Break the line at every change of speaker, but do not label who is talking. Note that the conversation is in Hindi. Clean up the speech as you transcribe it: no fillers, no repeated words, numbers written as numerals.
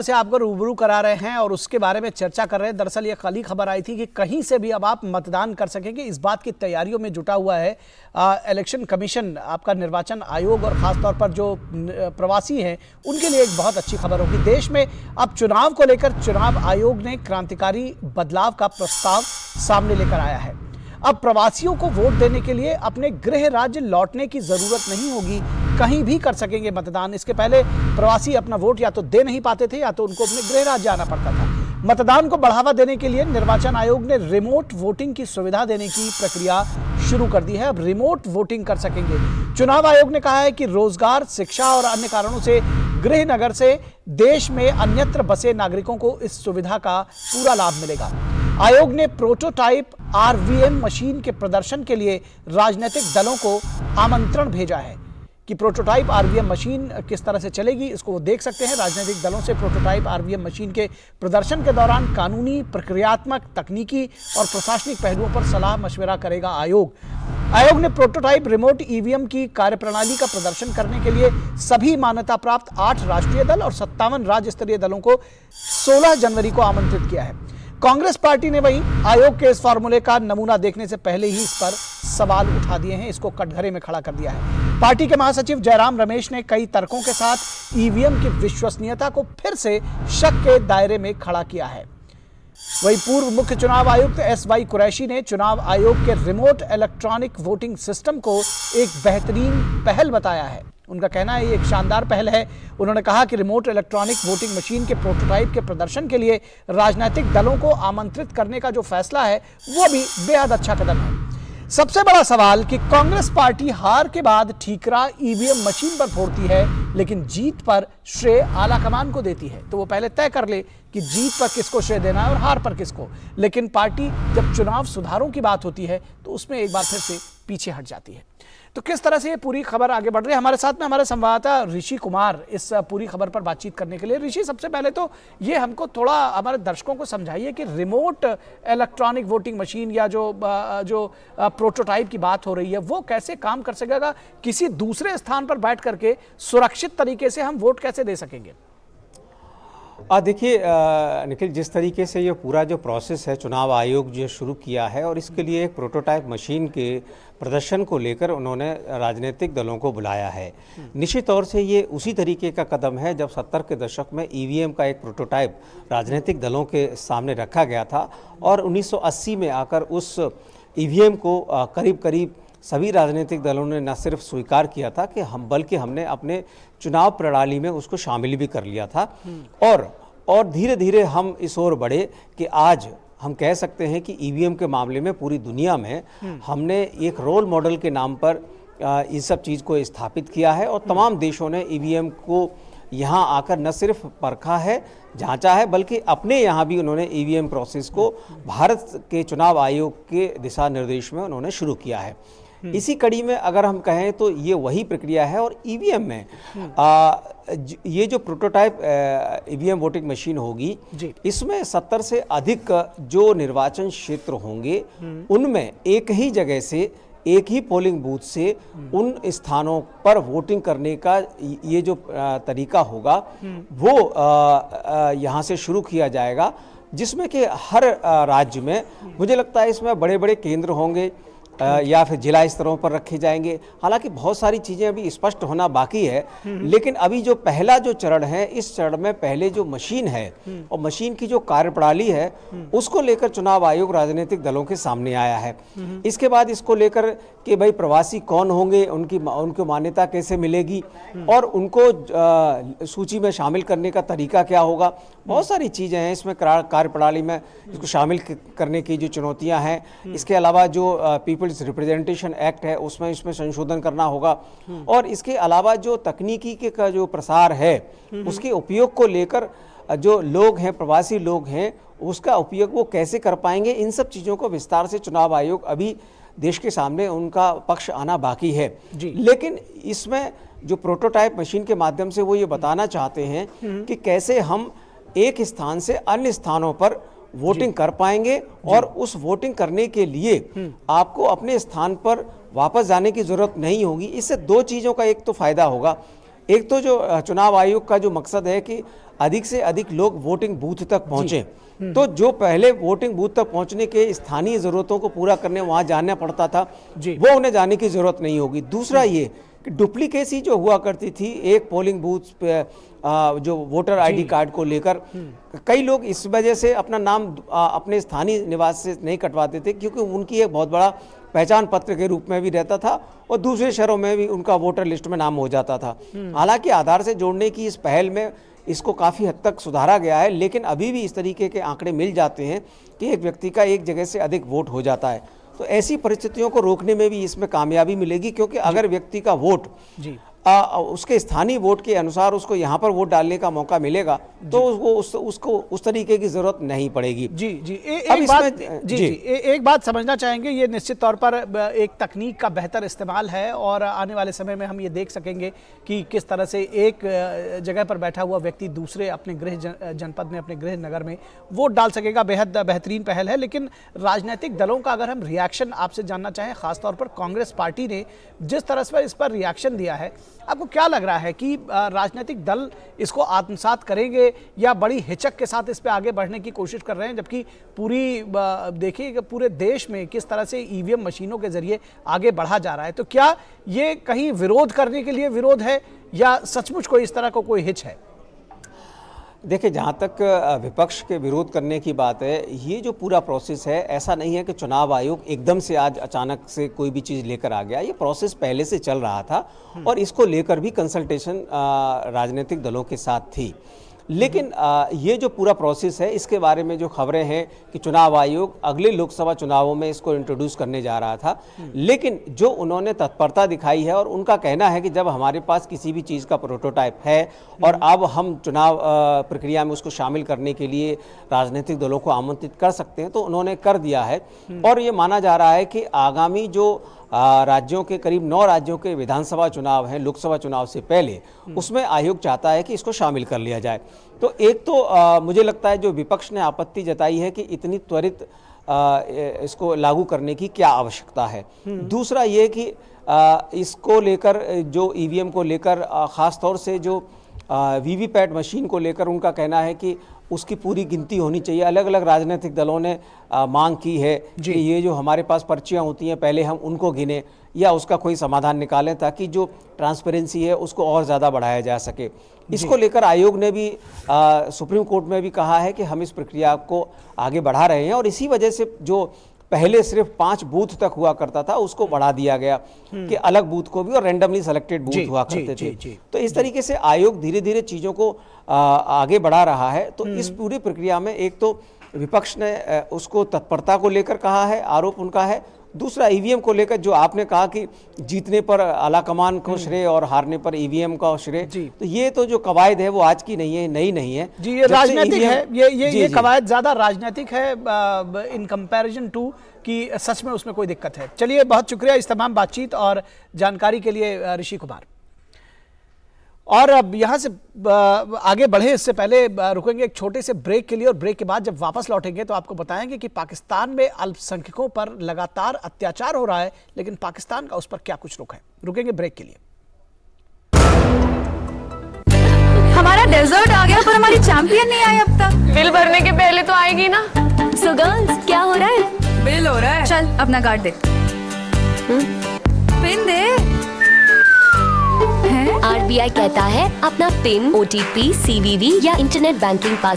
से आपको रूबरू करा रहे हैं और उसके बारे में चर्चा कर रहे हैं। दरअसल ये कल ही खबर आई थी कि कहीं से भी अब आप मतदान कर सकेंगे, इस बात की तैयारियों में जुटा हुआ है इलेक्शन कमीशन, आपका निर्वाचन आयोग। और खासतौर पर जो प्रवासी हैं उनके लिए एक बहुत अच्छी खबर होगी। देश में अब चुनाव को लेकर चुनाव आयोग ने क्रांतिकारी बदलाव का प्रस्ताव सामने लेकर आया है। अब प्रवासियों को वोट देने के लिए अपने गृह राज्य लौटने की जरूरत नहीं होगी, कहीं भी कर सकेंगे मतदान। इसके पहले प्रवासी अपना वोट या तो दे नहीं पाते थे या तो उनको अपने गृह राज्य आना पड़ता था। मतदान को बढ़ावा देने के लिए निर्वाचन आयोग ने रिमोट वोटिंग की सुविधा देने की प्रक्रिया शुरू कर दी है। अब रिमोट वोटिंग कर सकेंगे। चुनाव आयोग ने कहा है कि रोजगार, शिक्षा और अन्य कारणों से गृह नगर से देश में अन्यत्र बसे नागरिकों को इस सुविधा का पूरा लाभ मिलेगा। आयोग ने प्रोटोटाइप ईवीएम मशीन के प्रदर्शन के लिए राजनीतिक दलों को आमंत्रण भेजा है कि प्रोटोटाइप ईवीएम मशीन किस तरह से चलेगी, इसको वो देख सकते हैं। राजनीतिक दलों से प्रोटोटाइप ईवीएम मशीन के प्रदर्शन के दौरान कानूनी, प्रक्रियात्मक, तकनीकी और प्रशासनिक पहलुओं पर सलाह मशविरा करेगा आयोग। आयोग ने प्रोटोटाइप रिमोट ईवीएम की कार्यप्रणाली का प्रदर्शन करने के लिए सभी मान्यता प्राप्त 8 राष्ट्रीय दल और 57 राज्य स्तरीय दलों को 16 जनवरी को आमंत्रित किया है। कांग्रेस पार्टी ने वही आयोग के इस फार्मूले का नमूना देखने से पहले ही इस पर सवाल उठा दिए हैं, इसको कटघरे में खड़ा कर दिया है। पार्टी के महासचिव जयराम रमेश ने कई तर्कों के साथ ईवीएम की विश्वसनीयता को फिर से शक के दायरे में खड़ा किया है। वही पूर्व मुख्य चुनाव आयुक्त एसवाई कुरैशी ने चुनाव आयोग के रिमोट इलेक्ट्रॉनिक वोटिंग सिस्टम को एक बेहतरीन पहल बताया है। उनका कहना है ये एक शानदार पहल है। उन्होंने कहा कि रिमोट इलेक्ट्रॉनिक वोटिंग मशीन के प्रोटोटाइप के प्रदर्शन के लिए राजनीतिक दलों को आमंत्रित करने का जो फैसला है वो भी बेहद अच्छा कदम है। सबसे बड़ा सवाल कि कांग्रेस पार्टी हार के बाद ठीकरा ईवीएम मशीन पर फोड़ती है लेकिन जीत पर श्रेय आलाकमान को देती है। तो वो पहले तय कर ले कि जीत पर किसको श्रेय देना है और हार पर किसको। लेकिन पार्टी जब चुनाव सुधारों की बात होती है तो उसमें एक बार फिर से पीछे हट जाती है। तो किस तरह से ये पूरी खबर आगे बढ़ रही है, हमारे साथ में हमारे संवाददाता ऋषि कुमार इस पूरी खबर पर बातचीत करने के लिए। ऋषि, सबसे पहले तो ये हमको थोड़ा हमारे दर्शकों को समझाइए कि रिमोट इलेक्ट्रॉनिक वोटिंग मशीन या जो प्रोटोटाइप की बात हो रही है वो कैसे काम कर सकेगा, किसी दूसरे स्थान पर बैठ करके सुरक्षित तरीके से हम वोट कैसे दे सकेंगे?
देखिए निखिल, जिस तरीके से ये पूरा जो प्रोसेस है चुनाव आयोग जो शुरू किया है और इसके लिए एक प्रोटोटाइप मशीन के प्रदर्शन को लेकर उन्होंने राजनीतिक दलों को बुलाया है। निश्चित तौर से ये उसी तरीके का कदम है जब 70 के दशक में ईवीएम का एक प्रोटोटाइप राजनीतिक दलों के सामने रखा गया था और 1980 में आकर उस ईवीएम को करीब करीब सभी राजनीतिक दलों ने न सिर्फ स्वीकार किया था कि बल्कि हमने अपने चुनाव प्रणाली में उसको शामिल भी कर लिया था। और धीरे धीरे हम इस ओर बढ़े कि आज हम कह सकते हैं कि ईवीएम के मामले में पूरी दुनिया में हमने एक रोल मॉडल के नाम पर इस सब चीज़ को स्थापित किया है और तमाम देशों ने ईवीएम को यहाँ आकर न सिर्फ परखा है, जांचा है, बल्कि अपने यहाँ भी उन्होंने ईवीएम प्रोसेस को भारत के चुनाव आयोग के दिशा निर्देश में उन्होंने शुरू किया है। इसी कड़ी में अगर हम कहें तो ये वही प्रक्रिया है और ईवीएम में ये जो प्रोटोटाइप ईवीएम वोटिंग मशीन होगी इसमें 70 से अधिक जो निर्वाचन क्षेत्र होंगे उनमें एक ही जगह से, एक ही पोलिंग बूथ से उन स्थानों पर वोटिंग करने का ये जो तरीका होगा वो यहाँ से शुरू किया जाएगा, जिसमें कि हर राज्य में मुझे लगता है इसमें बड़े बड़े केंद्र होंगे या फिर जिला स्तरों पर रखे जाएंगे। हालांकि बहुत सारी चीज़ें अभी स्पष्ट होना बाकी है, लेकिन अभी जो पहला जो चरण है, इस चरण में पहले जो मशीन है और मशीन की जो कार्यप्रणाली है उसको लेकर चुनाव आयोग राजनीतिक दलों के सामने आया है। इसके बाद इसको लेकर कि भाई प्रवासी कौन होंगे, उनको मान्यता कैसे मिलेगी और उनको सूची में शामिल करने का तरीका क्या होगा, बहुत सारी चीज़ें हैं इसमें कार्यप्रणाली में इसको शामिल करने की जो चुनौतियाँ हैं। इसके अलावा जो पीपल्स रिप्रेजेंटेशन एक्ट है उसमें इसमें संशोधन करना होगा और इसके अलावा जो तकनीकी के का जो प्रसार है उसके उपयोग को लेकर जो लोग हैं, प्रवासी लोग हैं, उसका उपयोग वो कैसे कर पाएंगे, इन सब चीज़ों को विस्तार से चुनाव आयोग अभी देश के सामने उनका पक्ष आना बाकी है। लेकिन इसमें जो प्रोटोटाइप मशीन के माध्यम से वो ये बताना चाहते हैं कि कैसे हम एक स्थान से अन्य स्थानों पर वोटिंग कर पाएंगे और उस वोटिंग करने के लिए आपको अपने स्थान पर वापस जाने की जरूरत नहीं होगी। इससे दो चीज़ों का एक तो फायदा होगा, एक तो जो चुनाव आयोग का जो मकसद है कि अधिक से अधिक लोग वोटिंग बूथ तक पहुंचे। तो जो पहले वोटिंग बूथ तक पहुंचने के स्थानीय ज़रूरतों को पूरा करने वहां जाना पड़ता था, वो उन्हें जाने की ज़रूरत नहीं होगी। दूसरा ये कि डुप्लीकेसी जो हुआ करती थी एक पोलिंग बूथ पे, जो वोटर आईडी कार्ड को लेकर, कई लोग इस वजह से अपना नाम अपने स्थानीय निवास से नहीं कटवाते थे, क्योंकि उनकी एक बहुत बड़ा पहचान पत्र के रूप में भी रहता था और दूसरे शहरों में भी उनका वोटर लिस्ट में नाम हो जाता था। हालांकि आधार से जोड़ने की इस पहल में इसको काफ़ी हद तक सुधारा गया है, लेकिन अभी भी इस तरीके के आंकड़े मिल जाते हैं कि एक व्यक्ति का एक जगह से अधिक वोट हो जाता है। तो ऐसी परिस्थितियों को रोकने में भी इसमें कामयाबी मिलेगी, क्योंकि अगर व्यक्ति का वोट उसके स्थानीय वोट के अनुसार उसको यहाँ पर वोट डालने का मौका मिलेगा, तो उसको उस तरीके की जरूरत नहीं पड़ेगी।
एक बात समझना चाहेंगे, ये निश्चित तौर पर एक तकनीक का बेहतर इस्तेमाल है और आने वाले समय में हम ये देख सकेंगे कि किस तरह से एक जगह पर बैठा हुआ व्यक्ति दूसरे अपने गृह जनपद में, अपने गृह नगर में वोट डाल सकेगा। बेहद बेहतरीन पहल है। लेकिन राजनीतिक दलों का अगर हम रिएक्शन आपसे जानना चाहें, खासतौर पर कांग्रेस पार्टी ने जिस तरह से इस पर रिएक्शन दिया है, आपको क्या लग रहा है कि राजनीतिक दल इसको आत्मसात करेंगे या बड़ी हिचक के साथ इस पे आगे बढ़ने की कोशिश कर रहे हैं? जबकि देखिए कि पूरे देश में किस तरह से ईवीएम मशीनों के जरिए आगे बढ़ा जा रहा है, तो क्या ये कहीं विरोध करने के लिए विरोध है या सचमुच कोई इस तरह का कोई हिच है?
देखिए, जहाँ तक विपक्ष के विरोध करने की बात है, ये जो पूरा प्रोसेस है, ऐसा नहीं है कि चुनाव आयोग एकदम से आज अचानक से कोई भी चीज़ लेकर आ गया। ये प्रोसेस पहले से चल रहा था और इसको लेकर भी कंसल्टेशन राजनीतिक दलों के साथ थी। लेकिन ये जो पूरा प्रोसेस है, इसके बारे में जो खबरें हैं कि चुनाव आयोग अगले लोकसभा चुनावों में इसको इंट्रोड्यूस करने जा रहा था, लेकिन जो उन्होंने तत्परता दिखाई है और उनका कहना है कि जब हमारे पास किसी भी चीज़ का प्रोटोटाइप है और अब हम चुनाव प्रक्रिया में उसको शामिल करने के लिए राजनीतिक दलों को आमंत्रित कर सकते हैं, तो उन्होंने कर दिया है। और ये माना जा रहा है कि आगामी जो राज्यों के करीब 9 राज्यों के विधानसभा चुनाव हैं, लोकसभा चुनाव से पहले, उसमें आयोग चाहता है कि इसको शामिल कर लिया जाए। तो एक तो मुझे लगता है जो विपक्ष ने आपत्ति जताई है कि इतनी त्वरित इसको लागू करने की क्या आवश्यकता है। दूसरा ये कि इसको लेकर जो ईवीएम को लेकर ख़ास तौर से जो वीवीपैट मशीन को लेकर उनका कहना है कि उसकी पूरी गिनती होनी चाहिए। अलग अलग राजनीतिक दलों ने मांग की है कि ये जो हमारे पास पर्चियां होती हैं, पहले हम उनको गिने या उसका कोई समाधान निकालें, ताकि जो ट्रांसपेरेंसी है उसको और ज़्यादा बढ़ाया जा सके। इसको लेकर आयोग ने भी सुप्रीम कोर्ट में भी कहा है कि हम इस प्रक्रिया को आगे बढ़ा रहे हैं और इसी वजह से जो पहले सिर्फ 5 बूथ तक हुआ करता था उसको बढ़ा दिया गया कि अलग बूथ को भी, और रैंडमली सेलेक्टेड बूथ हुआ करते थे। तो इस तरीके से आयोग धीरे धीरे चीज़ों को आगे बढ़ा रहा है। तो इस पूरी प्रक्रिया में एक तो विपक्ष ने उसको तत्परता को लेकर कहा है, आरोप उनका है। दूसरा ईवीएम को लेकर जो आपने कहा कि जीतने पर आलाकमान को श्रेय और हारने पर ईवीएम का श्रेय, तो ये तो जो कवायद है वो आज की नहीं है, नई नहीं है
जी। ये राजनीतिक है, ये कवायद ज्यादा राजनीतिक है इन कंपैरिजन टू कि सच में उसमें कोई दिक्कत है। चलिए, बहुत शुक्रिया इस तमाम बातचीत और जानकारी के लिए ऋषि कुमार। और अब यहाँ से आगे बढ़े इससे पहले रुकेंगे एक छोटे से ब्रेक के लिए, और ब्रेक के बाद जब वापस लौटेंगे तो आपको बताएंगे कि पाकिस्तान में अल्पसंख्यकों पर लगातार अत्याचार हो रहा है, लेकिन पाकिस्तान का उस पर क्या कुछ रुख है। रुकेंगे ब्रेक के लिए।
हमारा डेजर्ट आ गया पर हमारी चैंपियन नहीं आई अब तक।
बिल भरने के पहले तो आएगी ना।
सो गर्ल्स, क्या हो रहा है? बिल हो रहा है। चल अपना कार्ड दे। पिन दे।
RBI कहता है अपना पिन, OTP, CVV या इंटरनेट बैंकिंग पासवर्ड